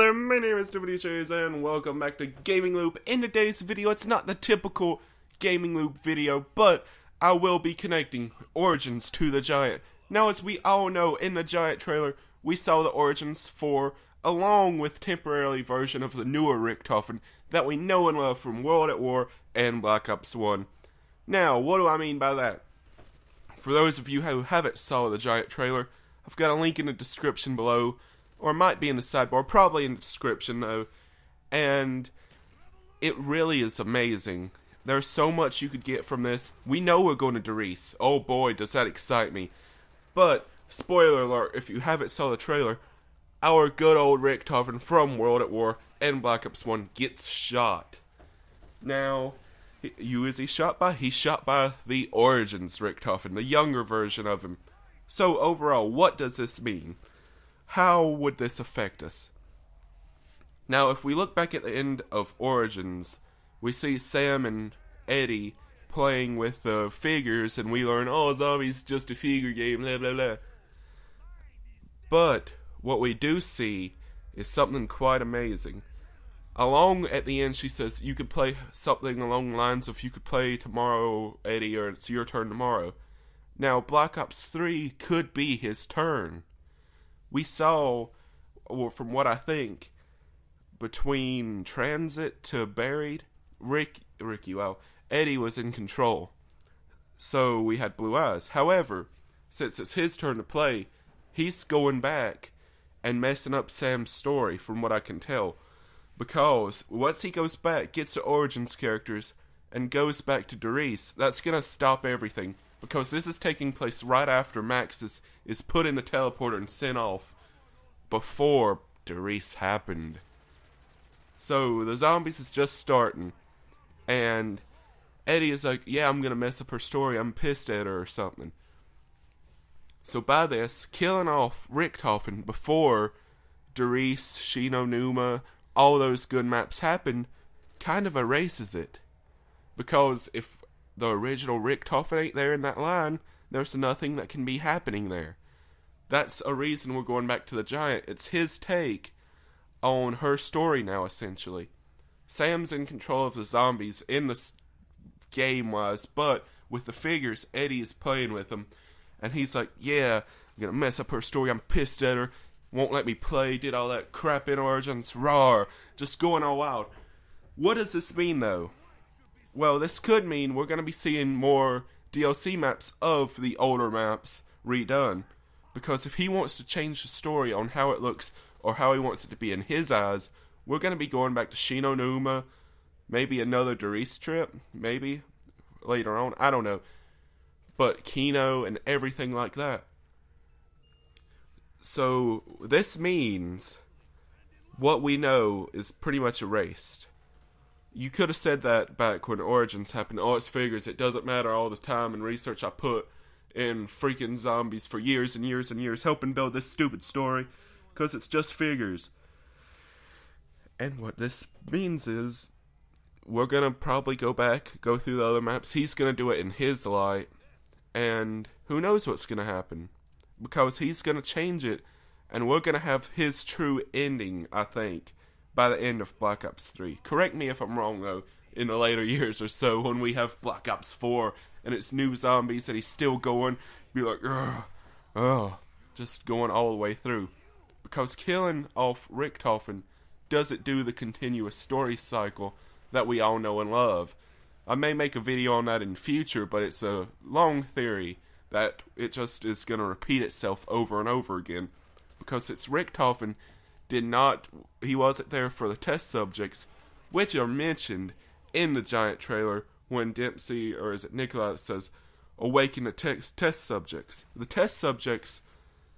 there, my name is WJs and welcome back to Gaming Loop. In today's video, it's not the typical Gaming Loop video, but I will be connecting Origins to the Giant. Now, as we all know, in the Giant trailer, we saw the Origins for, along with temporarily version of the newer Richtofen that we know and love from World at War and Black Ops 1. Now, what do I mean by that? For those of you who haven't saw the Giant trailer, I've got a link in the description below, or it might be in the sidebar, probably in the description though, and it really is amazing. There's so much you could get from this. We know we're going to riese. Oh boy, does that excite me. But, spoiler alert, if you haven't saw the trailer, our good old Richtofen from World at War and Black Ops 1 gets shot. Now, who is he shot by? He's shot by the Origins Richtofen, the younger version of him. So overall, what does this mean? How would this affect us? Now, if we look back at the end of Origins, we see Sam and Eddie playing with the figures, and we learn, oh, zombies just a figure game, blah blah blah. But what we do see is something quite amazing. Along at the end, she says, you could play something along the lines of, you could play tomorrow, Eddie, or it's your turn tomorrow. Now, Black Ops 3 could be his turn. We saw, or from what I think, between Transit to Buried, Eddie was in control. So we had Blue Eyes. However, since it's his turn to play, he's going back and messing up Sam's story, from what I can tell. Because once he goes back, gets the Origins characters, and goes back to riese, that's going to stop everything. Because this is taking place right after Max is put in the teleporter and sent off, before riese happened. So the zombies is just starting, and Eddie is like, yeah, I'm gonna mess up her story, I'm pissed at her or something. So by this, killing off Richtofen before riese, Shino Numa, all those good maps happen, kind of erases it. Because if the original Richtofen ain't there in that line, there's nothing that can be happening there. That's a reason we're going back to the Giant. It's his take on her story now, essentially. Sam's in control of the zombies in the game-wise, but with the figures, Eddie is playing with them. And he's like, yeah, I'm gonna mess up her story, I'm pissed at her, won't let me play, did all that crap in Origins, rawr, just going all out. What does this mean, though? Well, this could mean we're going to be seeing more DLC maps of the older maps redone. Because if he wants to change the story on how it looks, or how he wants it to be in his eyes, we're going to be going back to Shino Numa, maybe another riese trip, maybe, later on, I don't know. But Kino and everything like that. So, this means what we know is pretty much erased. You could have said that back when Origins happened. Oh, it's figures. It doesn't matter all the time and research I put in freaking zombies for years and years and years, helping build this stupid story, because it's just figures. And what this means is, we're going to probably go back, go through the other maps. He's going to do it in his light. And who knows what's going to happen. Because he's going to change it. And we're going to have his true ending, I think, by the end of Black Ops 3. Correct me if I'm wrong, though, in the later years or so, when we have Black Ops 4, and it's new zombies, and he's still going, be like, just going all the way through. Because killing off Richtofen doesn't do the continuous story cycle that we all know and love. I may make a video on that in the future, but it's a long theory that it just is going to repeat itself over and over again. Because it's Richtofen he wasn't there for the test subjects, which are mentioned in the Giant trailer when Dempsey, or is it Nikolai, says, awaken the test subjects. The test subjects,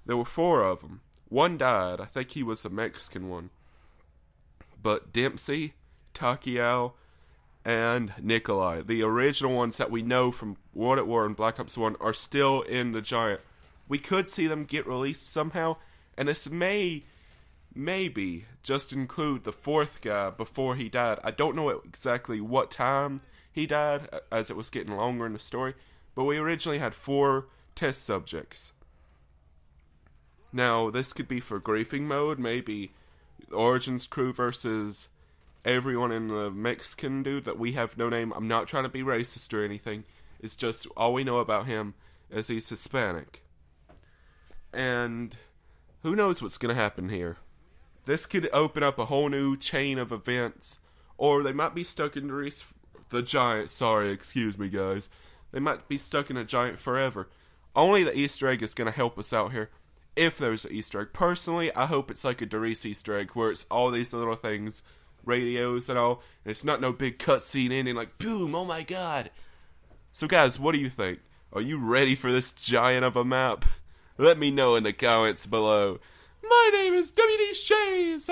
there were 4 of them. One died, I think he was the Mexican one. But Dempsey, Takiao, and Nikolai, the original ones that we know from World at War and Black Ops 1, are still in the Giant. We could see them get released somehow, and this maybe just include the 4th guy before he died. I don't know exactly what time he died, as it was getting longer in the story, but we originally had 4 test subjects. Now, this could be for griefing mode, maybe Origins crew versus everyone in the Mexican dude that we have no name. I'm not trying to be racist or anything. It's just all we know about him is he's Hispanic. And who knows what's going to happen here. This could open up a whole new chain of events. Or they might be stuck in the giant. Sorry, excuse me, guys. They might be stuck in a giant forever. Only the Easter egg is going to help us out here. If there's an Easter egg. Personally, I hope it's like a Riese Easter egg where it's all these little things, radios and all. And it's not no big cutscene ending like, boom, oh my god. So guys, what do you think? Are you ready for this giant of a map? Let me know in the comments below. My name is WD Shays.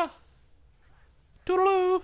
Toodaloo.